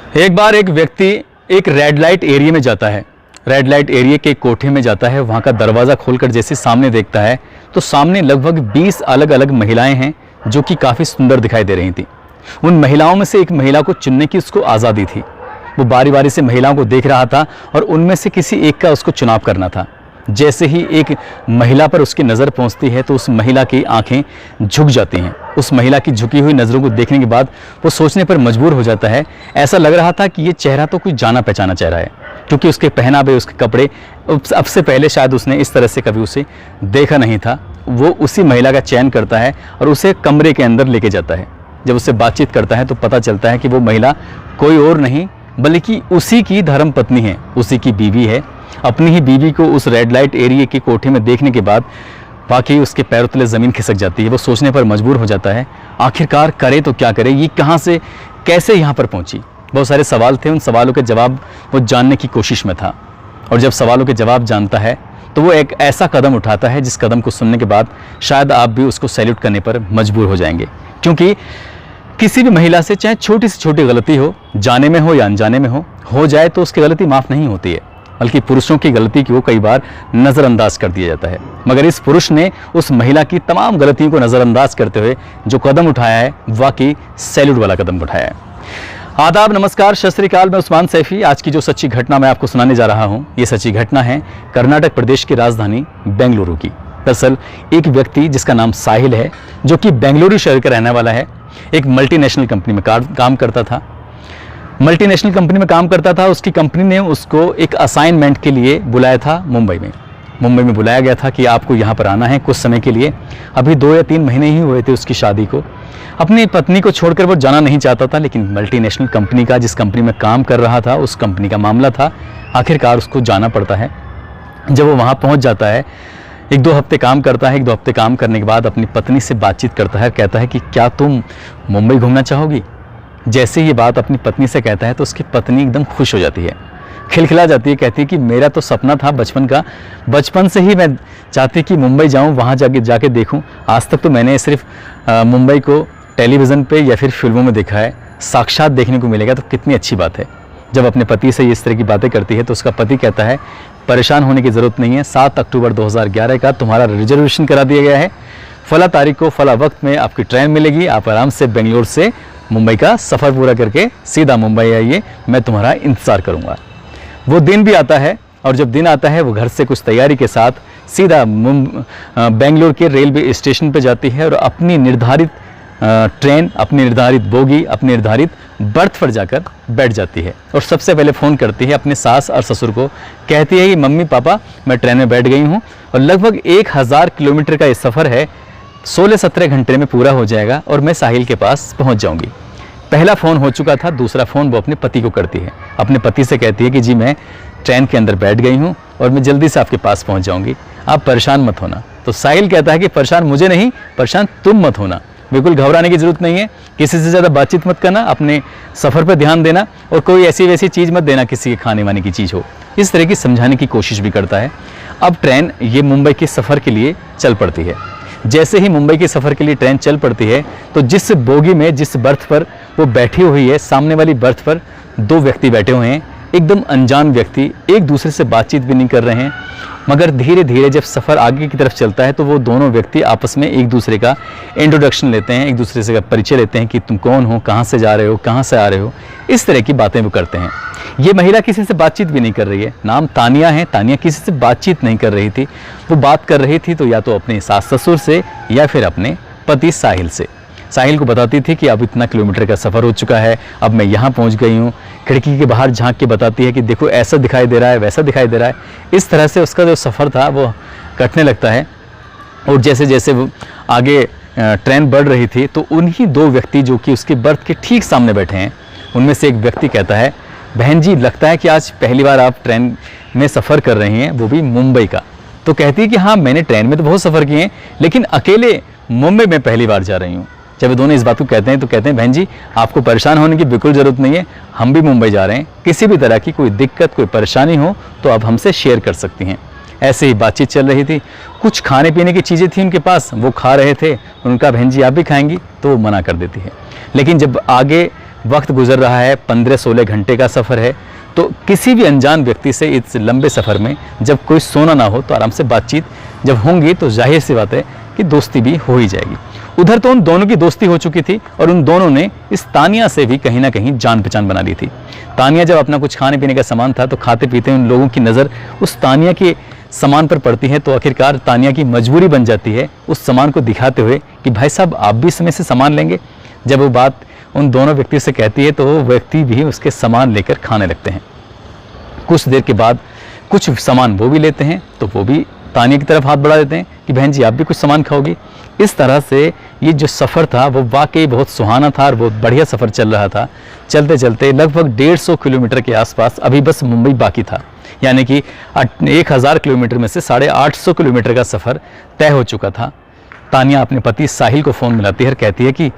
एक बार एक व्यक्ति एक रेड लाइट एरिया में जाता है। रेड लाइट एरिया के कोठे में जाता है। वहाँ का दरवाज़ा खोलकर जैसे सामने देखता है तो सामने लगभग 20 अलग अलग महिलाएं हैं जो कि काफ़ी सुंदर दिखाई दे रही थी। उन महिलाओं में से एक महिला को चुनने की उसको आज़ादी थी। वो बारी बारी से महिलाओं को देख रहा था और उनमें से किसी एक का उसको चुनाव करना था। जैसे ही एक महिला पर उसकी नज़र पहुंचती है तो उस महिला की आंखें झुक जाती हैं। उस महिला की झुकी हुई नज़रों को देखने के बाद वो सोचने पर मजबूर हो जाता है। ऐसा लग रहा था कि ये चेहरा तो कोई जाना पहचाना चेहरा है, क्योंकि उसके पहनावे, उसके कपड़े अब से पहले शायद उसने इस तरह से कभी उसे देखा नहीं था। वो उसी महिला का चयन करता है और उसे कमरे के अंदर लेके जाता है। जब उससे बातचीत करता है तो पता चलता है कि वो महिला कोई और नहीं बल्कि उसी की धर्म पत्नी है, उसी की बीवी है। अपनी ही बीवी को उस रेड लाइट एरिया के कोठे में देखने के बाद वाकई उसके पैरों तले ज़मीन खिसक जाती है। वो सोचने पर मजबूर हो जाता है आखिरकार करे तो क्या करे, ये कहाँ से कैसे यहाँ पर पहुँची। बहुत सारे सवाल थे, उन सवालों के जवाब वो जानने की कोशिश में था। और जब सवालों के जवाब जानता है तो वो एक ऐसा कदम उठाता है जिस कदम को सुनने के बाद शायद आप भी उसको सैल्यूट करने पर मजबूर हो जाएंगे। क्योंकि किसी भी महिला से चाहे छोटी से छोटी गलती हो, जाने में हो या अनजाने में हो जाए तो उसकी गलती माफ़ नहीं होती है, बल्कि पुरुषों की गलती को कई बार नज़रअंदाज कर दिया जाता है। मगर इस पुरुष ने उस महिला की तमाम गलतियों को नज़रअंदाज करते हुए जो कदम उठाया है वाकई सैल्यूट वाला कदम उठाया है। आदाब, नमस्कार, सत श्री अकाल। मैं उस्मान सैफी। आज की जो सच्ची घटना मैं आपको सुनाने जा रहा हूँ, ये सच्ची घटना है कर्नाटक प्रदेश की राजधानी बेंगलुरु की। दरअसल एक व्यक्ति जिसका नाम साहिल है, जो कि बेंगलुरु शहर का रहने वाला है, एक मल्टीनेशनल कंपनी में काम करता था। मल्टीनेशनल कंपनी में काम करता था। उसकी कंपनी ने उसको एक असाइनमेंट के लिए बुलाया था मुंबई में बुलाया गया था कि आपको यहाँ पर आना है कुछ समय के लिए। अभी 2 या 3 महीने ही हुए थे उसकी शादी को। अपनी पत्नी को छोड़कर वो जाना नहीं चाहता था, लेकिन मल्टीनेशनल कंपनी का, जिस कंपनी में काम कर रहा था, उस कंपनी का मामला था, आखिरकार उसको जाना पड़ता है। जब वो वहाँ पहुँच जाता है, 1-2 हफ्ते काम करता है। 1-2 हफ्ते काम करने के बाद अपनी पत्नी से बातचीत करता है। कहता है कि क्या तुम मुंबई घूमना चाहोगी। जैसे ये बात अपनी पत्नी से कहता है तो उसकी पत्नी एकदम खुश हो जाती है, खिलखिला जाती है। कहती है कि मेरा तो सपना था बचपन का, बचपन से ही मैं चाहती कि मुंबई जाऊं, वहाँ जाके देखूं। आज तक तो मैंने सिर्फ मुंबई को टेलीविज़न पे या फिर फिल्मों में देखा है, साक्षात देखने को मिलेगा तो कितनी अच्छी बात है। जब अपने पति से इस तरह की बातें करती है तो उसका पति कहता है परेशान होने की ज़रूरत नहीं है, 7 अक्टूबर 2011 का तुम्हारा रिजर्वेशन करा दिया गया है। फला तारीख को फला वक्त में आपकी ट्रेन मिलेगी, आप आराम से बेंगलोर से मुंबई का सफ़र पूरा करके सीधा मुंबई आइए, मैं तुम्हारा इंतज़ार करूंगा। वो दिन भी आता है और जब दिन आता है वो घर से कुछ तैयारी के साथ सीधा बेंगलोर के रेलवे स्टेशन पर जाती है और अपनी निर्धारित ट्रेन, अपनी निर्धारित बोगी, अपनी निर्धारित बर्थ पर जाकर बैठ जाती है। और सबसे पहले फ़ोन करती है अपने सास और ससुर को। कहती है कि मम्मी पापा मैं ट्रेन में बैठ गई हूँ और लगभग 1000 किलोमीटर का ये सफ़र है, 16-17 घंटे में पूरा हो जाएगा और मैं साहिल के पास पहुंच जाऊंगी। पहला फ़ोन हो चुका था, दूसरा फ़ोन वो अपने पति को करती है। अपने पति से कहती है कि जी मैं ट्रेन के अंदर बैठ गई हूं और मैं जल्दी से आपके पास पहुंच जाऊंगी, आप परेशान मत होना। तो साहिल कहता है कि परेशान मुझे नहीं, परेशान तुम मत होना, बिल्कुल घबराने की ज़रूरत नहीं है, किसी से ज़्यादा बातचीत मत करना, अपने सफ़र पर ध्यान देना और कोई ऐसी वैसी चीज़ मत देना, किसी के खाने वाने की चीज़ हो। इस तरह की समझाने की कोशिश भी करता है। अब ट्रेन ये मुंबई के सफ़र के लिए चल पड़ती है। जैसे ही मुंबई के सफ़र के लिए ट्रेन चल पड़ती है तो जिस बोगी में, जिस बर्थ पर वो बैठी हुई है, सामने वाली बर्थ पर 2 व्यक्ति बैठे हुए हैं, एकदम अनजान व्यक्ति, एक दूसरे से बातचीत भी नहीं कर रहे हैं। मगर धीरे धीरे जब सफ़र आगे की तरफ चलता है तो वो दोनों व्यक्ति आपस में एक दूसरे का इंट्रोडक्शन लेते हैं, एक दूसरे से परिचय लेते हैं कि तुम कौन हो, कहाँ से जा रहे हो, कहाँ से आ रहे हो, इस तरह की बातें वो करते हैं। ये महिला किसी से बातचीत भी नहीं कर रही है, नाम तानिया है। तानिया किसी से बातचीत नहीं कर रही थी। वो बात कर रही थी तो या तो अपने सास ससुर से या फिर अपने पति साहिल से। साहिल को बताती थी कि अब इतना किलोमीटर का सफ़र हो चुका है, अब मैं यहाँ पहुँच गई हूँ। खिड़की के बाहर झांक के बताती है कि देखो ऐसा दिखाई दे रहा है, वैसा दिखाई दे रहा है। इस तरह से उसका जो सफ़र था वो कटने लगता है। और जैसे जैसे वो आगे ट्रेन बढ़ रही थी तो उन्हीं 2 व्यक्ति जो कि उसके बर्थ के ठीक सामने बैठे हैं, उनमें से एक व्यक्ति कहता है बहन जी लगता है कि आज पहली बार आप ट्रेन में सफ़र कर रही हैं, वो भी मुंबई का। तो कहती है कि हाँ मैंने ट्रेन में तो बहुत सफ़र किए हैं, लेकिन अकेले मुंबई में पहली बार जा रही हूँ। जब दोनों इस बात को कहते हैं तो कहते हैं बहन जी आपको परेशान होने की बिल्कुल ज़रूरत नहीं है, हम भी मुंबई जा रहे हैं, किसी भी तरह की कोई दिक्कत, कोई परेशानी हो तो आप हमसे शेयर कर सकती हैं। ऐसे ही बातचीत चल रही थी। कुछ खाने पीने की चीज़ें थी उनके पास, वो खा रहे थे। उनका बहन जी आप भी खाएंगी, तो वो मना कर देती है। लेकिन जब आगे वक्त गुजर रहा है, 15-16 घंटे का सफ़र है। तो किसी भी अनजान व्यक्ति से इस लंबे सफ़र में जब कोई सोना ना हो तो आराम से बातचीत जब होंगी तो जाहिर सी बात है कि दोस्ती भी हो ही जाएगी। उधर तो उन दोनों की दोस्ती हो चुकी थी और उन दोनों ने इस तानिया से भी कहीं ना कहीं जान पहचान बना ली थी। तानिया जब अपना कुछ खाने पीने का सामान था तो खाते पीते उन लोगों की नज़र उस तानिया के सामान पर पड़ती है, तो आखिरकार तानिया की मजबूरी बन जाती है उस सामान को दिखाते हुए कि भाई साहब आप भी इसमें से सामान लेंगे। जब वो बात उन दोनों व्यक्तियों से कहती है तो वो व्यक्ति भी उसके सामान लेकर खाने लगते हैं। कुछ देर के बाद कुछ सामान वो भी लेते हैं तो वो भी तानिया की तरफ हाथ बढ़ा देते हैं कि बहन जी आप भी कुछ सामान खाओगी। इस तरह से ये जो सफ़र था वो वाकई बहुत सुहाना था और बहुत बढ़िया सफ़र चल रहा था। चलते चलते लगभग 150 किलोमीटर के आसपास अभी बस मुंबई बाकी था, यानी कि 1000 किलोमीटर में से 850 किलोमीटर का सफ़र तय हो चुका था। तानिया अपने पति साहिल को फ़ोन मिलाती है और कहती है कि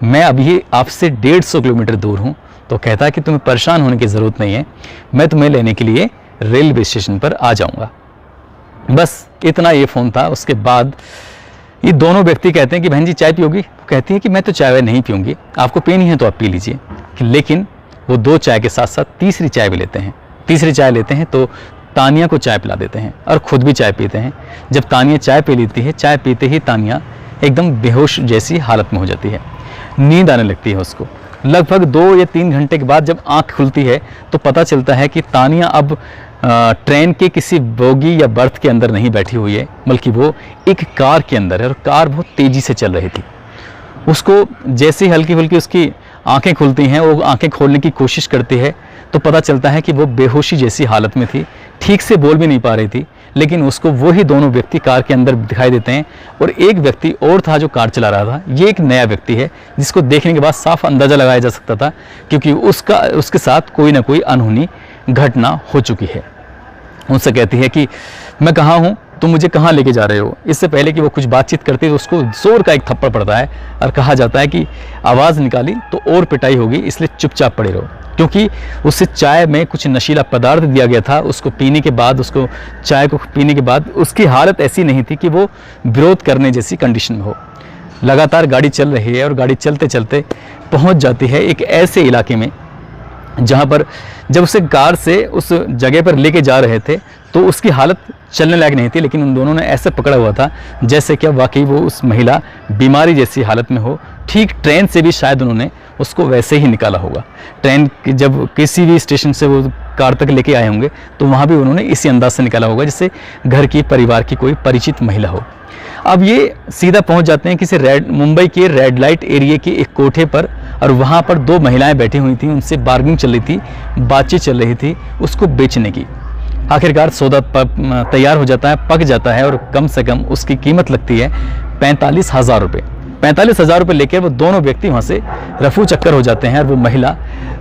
मैं अभी आपसे 150 किलोमीटर दूर हूँ। तो कहता है कि तुम्हें परेशान होने की ज़रूरत नहीं है, मैं तुम्हें लेने के लिए रेलवे स्टेशन पर आ जाऊँगा। बस इतना ये फ़ोन था। उसके बाद ये दोनों व्यक्ति कहते हैं कि बहन जी चाय पियोगी? तो कहती है कि मैं तो चाय नहीं पीऊँगी, आपको पीनी है तो आप पी लीजिए। लेकिन वो 2 चाय के साथ साथ तीसरी चाय भी लेते हैं। तीसरी चाय लेते हैं तो तानिया को चाय पिला देते हैं और ख़ुद भी चाय पीते हैं। जब तानिया चाय पी लेती है, चाय पीते ही तानिया एकदम बेहोश जैसी हालत में हो जाती है, नींद आने लगती है उसको। लगभग 2 या 3 घंटे के बाद जब आँख खुलती है तो पता चलता है कि तानिया अब ट्रेन के किसी बोगी या बर्थ के अंदर नहीं बैठी हुई है, बल्कि वो एक कार के अंदर है और कार बहुत तेज़ी से चल रही थी। उसको जैसे ही हल्की फुल्की उसकी आंखें खुलती हैं, वो आंखें खोलने की कोशिश करती है तो पता चलता है कि वो बेहोशी जैसी हालत में थी, ठीक से बोल भी नहीं पा रही थी। लेकिन उसको वही दोनों व्यक्ति कार के अंदर दिखाई देते हैं और एक व्यक्ति और था जो कार चला रहा था। ये एक नया व्यक्ति है जिसको देखने के बाद साफ अंदाज़ा लगाया जा सकता था क्योंकि उसके साथ कोई ना कोई अनहोनी घटना हो चुकी है। उनसे कहती है कि मैं कहाँ हूँ, तुम मुझे कहाँ लेके जा रहे हो। इससे पहले कि वो कुछ बातचीत करती तो उसको जोर का एक थप्पड़ पड़ता है और कहा जाता है कि आवाज़ निकाली तो और पिटाई होगी, इसलिए चुपचाप पड़े रहो। क्योंकि उससे चाय में कुछ नशीला पदार्थ दिया गया था। उसको पीने के बाद चाय को पीने के बाद उसकी हालत ऐसी नहीं थी कि वो विरोध करने जैसी कंडीशन में हो। लगातार गाड़ी चल रही है और गाड़ी चलते चलते पहुंच जाती है एक ऐसे इलाके में जहां पर जब उसे कार से उस जगह पर लेके जा रहे थे तो उसकी हालत चलने लायक नहीं थी, लेकिन उन दोनों ने ऐसे पकड़ा हुआ था जैसे कि वाकई वो उस महिला बीमारी जैसी हालत में हो। ठीक ट्रेन से भी शायद उन्होंने उसको वैसे ही निकाला होगा। ट्रेन जब किसी भी स्टेशन से वो कार तक लेके आए होंगे तो वहाँ भी उन्होंने इसी अंदाज से निकाला होगा जैसे घर की परिवार की कोई परिचित महिला हो। अब ये सीधा पहुंच जाते हैं किसी मुंबई के रेड लाइट एरिया के एक कोठे पर और वहाँ पर 2 महिलाएं बैठी हुई थी, उनसे बार्गेनिंग चल रही थी, बातचीत चल रही थी उसको बेचने की। आखिरकार सौदा तैयार हो जाता है, पक जाता है और कम से कम उसकी कीमत लगती है 45,000 रुपये। 45,000 रुपये लेकर वो दोनों व्यक्ति वहाँ से रफू चक्कर हो जाते हैं और वो महिला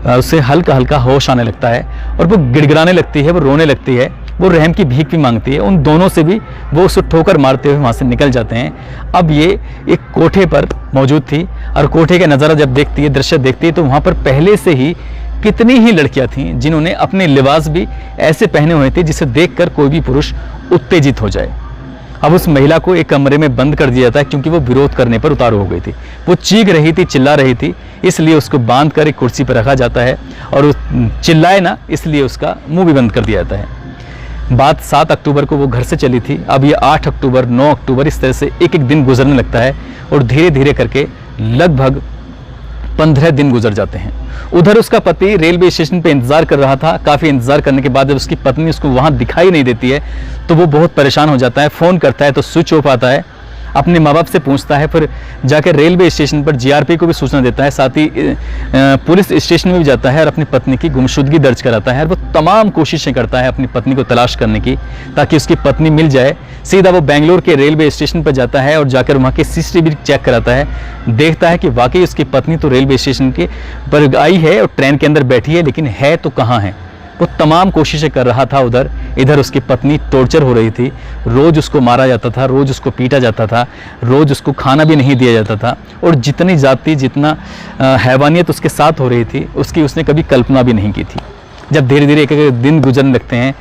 उससे हल्का हल्का होश आने लगता है और वो गिड़गिड़ाने लगती है, वो रोने लगती है, वो रहम की भीख भी मांगती है। उन दोनों से भी वो उसको ठोकर मारते हुए वहाँ से निकल जाते हैं। अब ये एक कोठे पर मौजूद थी और कोठे का नज़ारा जब देखती है, दृश्य देखती है तो वहाँ पर पहले से ही कितनी ही लड़कियां थीं जिन्होंने अपने लिबास भी ऐसे पहने हुए थे जिसे देखकर कोई भी पुरुष उत्तेजित हो जाए। अब उस महिला को एक कमरे में बंद कर दिया जाता है क्योंकि वो विरोध करने पर उतारू हो गई थी। वो चीख रही थी, चिल्ला रही थी, इसलिए उसको बांध कर एक कुर्सी पर रखा जाता है और चिल्लाए ना इसलिए उसका मुंह भी बंद कर दिया जाता है। बात 7 अक्टूबर को वो घर से चली थी। अब ये 8 अक्टूबर, 9 अक्टूबर इस तरह से एक एक दिन गुजरने लगता है और धीरे धीरे करके लगभग 15 दिन गुजर जाते हैं। उधर उसका पति रेलवे स्टेशन पे इंतजार कर रहा था। काफ़ी इंतजार करने के बाद जब उसकी पत्नी उसको वहाँ दिखाई नहीं देती है तो वो बहुत परेशान हो जाता है। फ़ोन करता है तो स्विच ऑफ आता है, अपने माँ बाप से पूछता है, फिर जाकर रेलवे स्टेशन पर जीआरपी को भी सूचना देता है, साथ ही पुलिस स्टेशन में भी जाता है और अपनी पत्नी की गुमशुदगी दर्ज कराता है। और वो तमाम कोशिशें करता है अपनी पत्नी को तलाश करने की ताकि उसकी पत्नी मिल जाए। सीधा वो बेंगलोर के रेलवे स्टेशन पर जाता है और जाकर वहाँ की CCTV चेक कराता है, देखता है कि वाकई उसकी पत्नी तो रेलवे स्टेशन के पर आई है और ट्रेन के अंदर बैठी है, लेकिन है तो कहाँ है। वो तमाम कोशिशें कर रहा था इधर उसकी पत्नी टॉर्चर हो रही थी। रोज़ उसको मारा जाता था, रोज़ उसको पीटा जाता था, रोज़ उसको खाना भी नहीं दिया जाता था और जितनी जाति जितना हैवानियत उसके साथ हो रही थी उसने कभी कल्पना भी नहीं की थी। जब धीरे धीरे एक एक दिन गुजरने लगते हैं,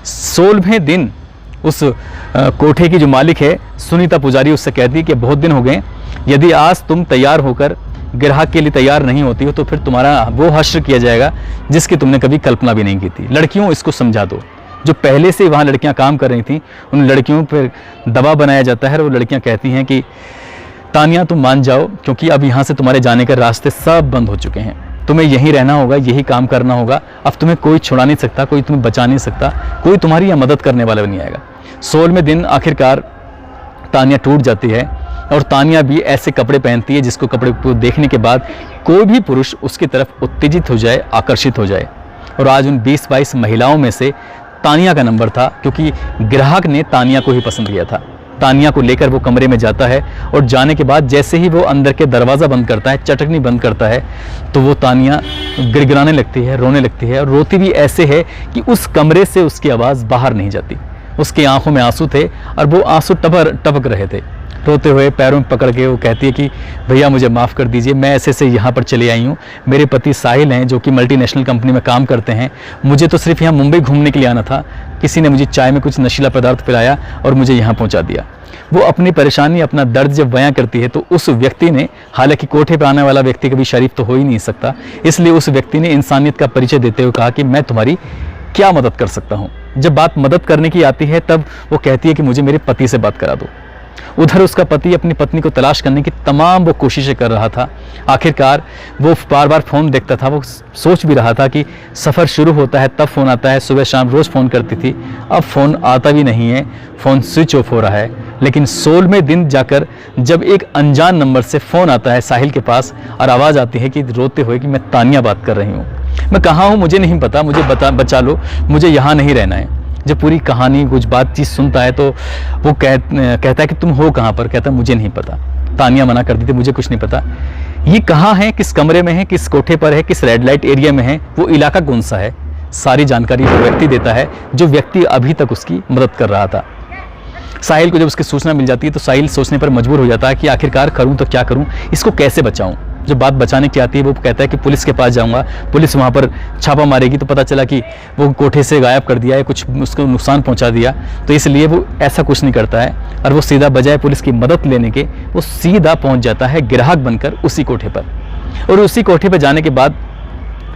16वें दिन उस कोठे की जो मालिक है सुनीता पुजारी उससे कहती है कि बहुत दिन हो गए, यदि आज तुम तैयार होकर ग्राहक के लिए तैयार नहीं होती हो तो फिर तुम्हारा वो हश्र किया जाएगा जिसकी तुमने कभी कल्पना भी नहीं की थी। लड़कियों, इसको समझा दो। जो पहले से वहाँ लड़कियाँ काम कर रही थी उन लड़कियों पर दबाव बनाया जाता है और वो लड़कियाँ कहती हैं कि तानिया तुम मान जाओ, क्योंकि अब यहाँ से तुम्हारे जाने के रास्ते सब बंद हो चुके हैं, तुम्हें यहीं रहना होगा, यही काम करना होगा, अब तुम्हें कोई छुड़ा नहीं सकता, कोई तुम्हें बचा नहीं सकता, कोई तुम्हारी यहाँ मदद करने वाला भी नहीं आएगा। 16वें दिन आखिरकार तानिया टूट जाती है और तानिया भी ऐसे कपड़े पहनती है जिसको कपड़े को देखने के बाद कोई भी पुरुष उसकी तरफ उत्तेजित हो जाए, आकर्षित हो जाए। और आज उन 20-22 महिलाओं में से तानिया का नंबर था, क्योंकि ग्राहक ने तानिया को ही पसंद किया था। तानिया को लेकर वो कमरे में जाता है और जाने के बाद जैसे ही वो अंदर के दरवाज़ा बंद करता है, चटकनी बंद करता है, तो वो तानिया गिड़गिड़ाने लगती है, रोने लगती है। और रोती भी ऐसे है कि उस कमरे से उसकी आवाज़ बाहर नहीं जाती। उसकी आंखों में आंसू थे और वो आंसू टपक रहे थे। रोते हुए पैरों में पकड़ के वो कहती है कि भैया मुझे माफ़ कर दीजिए, मैं ऐसे से यहाँ पर चले आई हूँ, मेरे पति साहिल हैं जो कि मल्टीनेशनल कंपनी में काम करते हैं, मुझे तो सिर्फ यहाँ मुंबई घूमने के लिए आना था, किसी ने मुझे चाय में कुछ नशीला पदार्थ पिलाया और मुझे यहाँ पहुँचा दिया। वो अपनी परेशानी, अपना दर्द जब बयां करती है तो उस व्यक्ति ने, हालांकि कोठे पर आने वाला व्यक्ति कभी शरीफ तो हो ही नहीं सकता, इसलिए उस व्यक्ति ने इंसानियत का परिचय देते हुए कहा कि मैं तुम्हारी क्या मदद कर सकता हूँ। जब बात मदद करने की आती है तब वो कहती है कि मुझे मेरे पति से बात करा दो। उधर उसका पति अपनी पत्नी को तलाश करने की तमाम वो कोशिशें कर रहा था। आखिरकार वो बार बार फ़ोन देखता था, वो सोच भी रहा था कि सफ़र शुरू होता है तब फ़ोन आता है, सुबह शाम रोज़ फ़ोन करती थी, अब फ़ोन आता भी नहीं है, फ़ोन स्विच ऑफ हो रहा है। लेकिन 16वें दिन जाकर जब एक अनजान नंबर से फ़ोन आता है साहिल के पास और आवाज़ आती है कि रोते हुए कि मैं तानिया बात कर रही हूँ, मैं कहाँ हूँ मुझे नहीं पता, मुझे बचा लो, मुझे यहाँ नहीं रहना है। जब पूरी कहानी कुछ बातचीत सुनता है तो वो कहता है कि तुम हो कहाँ पर? कहता है मुझे नहीं पता। तानिया मना कर दी थी, मुझे कुछ नहीं पता, ये कहाँ है, किस कमरे में है, किस कोठे पर है, किस रेड लाइट एरिया में है, वो इलाका कौन सा है, सारी जानकारी वो व्यक्ति देता है जो व्यक्ति अभी तक उसकी मदद कर रहा था। साहिल को जब उसकी सूचना मिल जाती है तो साहिल सोचने पर मजबूर हो जाता है कि आखिरकार करूं तो क्या करूं, इसको कैसे बचाऊं। जब बात बचाने की आती है वो कहता है कि पुलिस के पास जाऊंगा, पुलिस वहां पर छापा मारेगी तो पता चला कि वो कोठे से गायब कर दिया है, कुछ उसको नुकसान पहुंचा दिया, तो इसलिए वो ऐसा कुछ नहीं करता है और वो सीधा बजाय पुलिस की मदद लेने के वो सीधा पहुंच जाता है ग्राहक बनकर उसी कोठे पर। और उसी कोठे पर जाने के बाद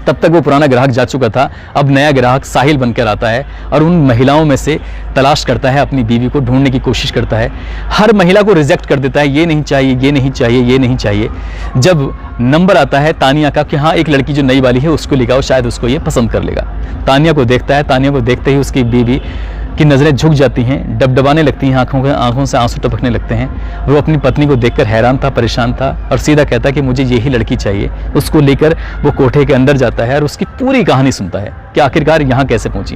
तब तक वो पुराना ग्राहक जा चुका था, अब नया ग्राहक साहिल बनकर आता है और उन महिलाओं में से तलाश करता है, अपनी बीवी को ढूंढने की कोशिश करता है। हर महिला को रिजेक्ट कर देता है, ये नहीं चाहिए, ये नहीं चाहिए, ये नहीं चाहिए। जब नंबर आता है तानिया का कि हाँ एक लड़की जो नई वाली है उसको लिखाओ, शायद उसको ये पसंद कर लेगा। तानिया को देखता है, तानिया को देखते ही उसकी बीवी की नज़रें झुक जाती हैं, डबडबाने लगती हैं, आंखों से आंसू टपकने लगते हैं। वो अपनी पत्नी को देखकर हैरान था, परेशान था और सीधा कहता है कि मुझे यही लड़की चाहिए। उसको लेकर वो कोठे के अंदर जाता है और उसकी पूरी कहानी सुनता है कि आखिरकार यहाँ कैसे पहुंची।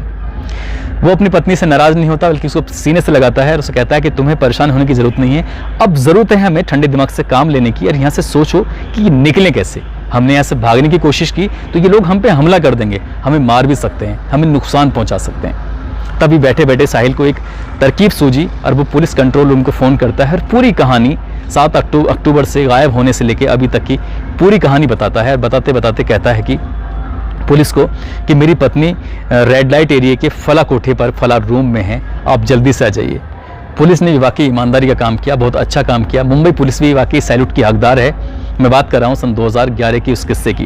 वो अपनी पत्नी से नाराज़ नहीं होता बल्कि उसको सीने से लगाता है और उसे कहता है कि तुम्हें परेशान होने की ज़रूरत नहीं है, अब ज़रूरत है हमें ठंडे दिमाग से काम लेने की और यहाँ से सोचो कि निकलें कैसे। हमने यहाँ से भागने की कोशिश की तो ये लोग हम पे हमला कर देंगे, हमें मार भी सकते हैं, हमें नुकसान पहुँचा सकते हैं। तभी बैठे बैठे साहिल को एक तरकीब सूझी और वो पुलिस कंट्रोल रूम को फ़ोन करता है और पूरी कहानी 7 अक्टूबर से गायब होने से लेकर अभी तक की पूरी कहानी बताता है। और बताते बताते कहता है कि पुलिस को कि मेरी पत्नी रेड लाइट एरिया के फला कोठे पर फला रूम में है, आप जल्दी से आ जाइए। पुलिस ने भी वाकई ईमानदारी का काम किया, बहुत अच्छा काम किया। मुंबई पुलिस भी वाकई सैल्यूट की हकदार है। मैं बात कर रहा हूँ सन 2011 की उस किस्से की।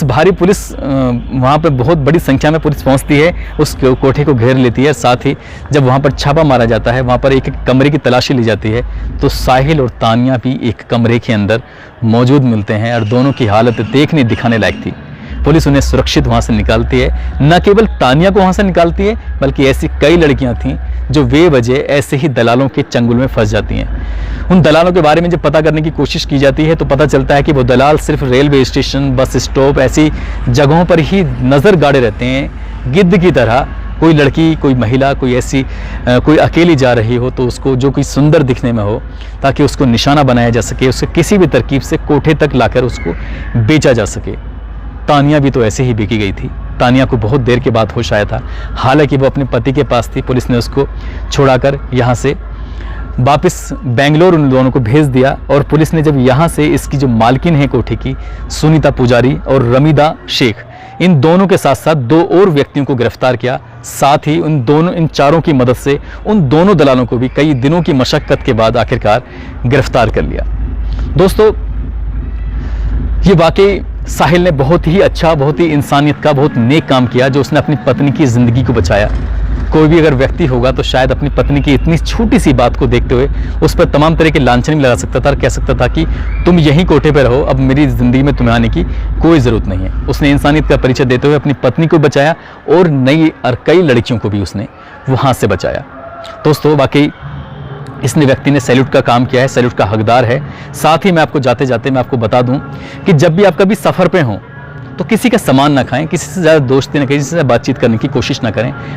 भारी पुलिस वहाँ पर बहुत बड़ी संख्या में पुलिस पहुँचती है, उस कोठे को घेर लेती है। साथ ही जब वहाँ पर छापा मारा जाता है, वहाँ पर एक एक कमरे की तलाशी ली जाती है तो साहिल और तानिया भी एक कमरे के अंदर मौजूद मिलते हैं और दोनों की हालत देखने दिखाने लायक थी। पुलिस उन्हें सुरक्षित वहाँ से निकालती है। न केवल तानिया को वहाँ से निकालती है बल्कि ऐसी कई लड़कियाँ थीं जो बेवजह ऐसे ही दलालों के चंगुल में फंस जाती हैं। उन दलालों के बारे में जब पता करने की कोशिश की जाती है तो पता चलता है कि वो दलाल सिर्फ रेलवे स्टेशन, बस स्टॉप ऐसी जगहों पर ही नज़र गाड़े रहते हैं, गिद्ध की तरह। कोई लड़की, कोई महिला, कोई ऐसी कोई अकेली जा रही हो तो उसको जो कोई सुंदर दिखने में हो ताकि उसको निशाना बनाया जा सके, उसके किसी भी तरकीब से कोठे तक लाकर उसको बेचा जा सके। तानिया भी तो ऐसे ही बिकी गई थी। तानिया को बहुत देर के बाद होश आया था, हालांकि वो अपने पति के पास थी। पुलिस ने उसको छुड़ाकर यहाँ से वापस बेंगलोर उन दोनों को भेज दिया और पुलिस ने जब यहाँ से इसकी जो मालकिन है कोठे की, सुनीता पुजारी और रमीदा शेख, इन दोनों के साथ साथ 2 और व्यक्तियों को गिरफ्तार किया। साथ ही इन चारों की मदद से उन दोनों दलालों को भी कई दिनों की मशक्कत के बाद आखिरकार गिरफ्तार कर लिया। दोस्तों, ये वाकई साहिल ने बहुत ही अच्छा, बहुत ही इंसानियत का, बहुत नेक काम किया जो उसने अपनी पत्नी की ज़िंदगी को बचाया। कोई भी अगर व्यक्ति होगा तो शायद अपनी पत्नी की इतनी छोटी सी बात को देखते हुए उस पर तमाम तरह के लांछन भी लगा सकता था और कह सकता था कि तुम यहीं कोठे पर रहो, अब मेरी ज़िंदगी में तुम्हें आने की कोई ज़रूरत नहीं है। उसने इंसानियत का परिचय देते हुए अपनी पत्नी को बचाया और कई लड़कियों को भी उसने वहाँ से बचाया। दोस्तों वाकई इसने व्यक्ति ने सैल्यूट का काम किया है, सैल्यूट का हकदार है। साथ ही मैं आपको जाते जाते मैं आपको बता दूं कि जब भी आप कभी सफ़र पे हों तो किसी का सामान ना खाएं, किसी से ज़्यादा दोस्ती ना करें, किसी से बातचीत करने की कोशिश ना करें।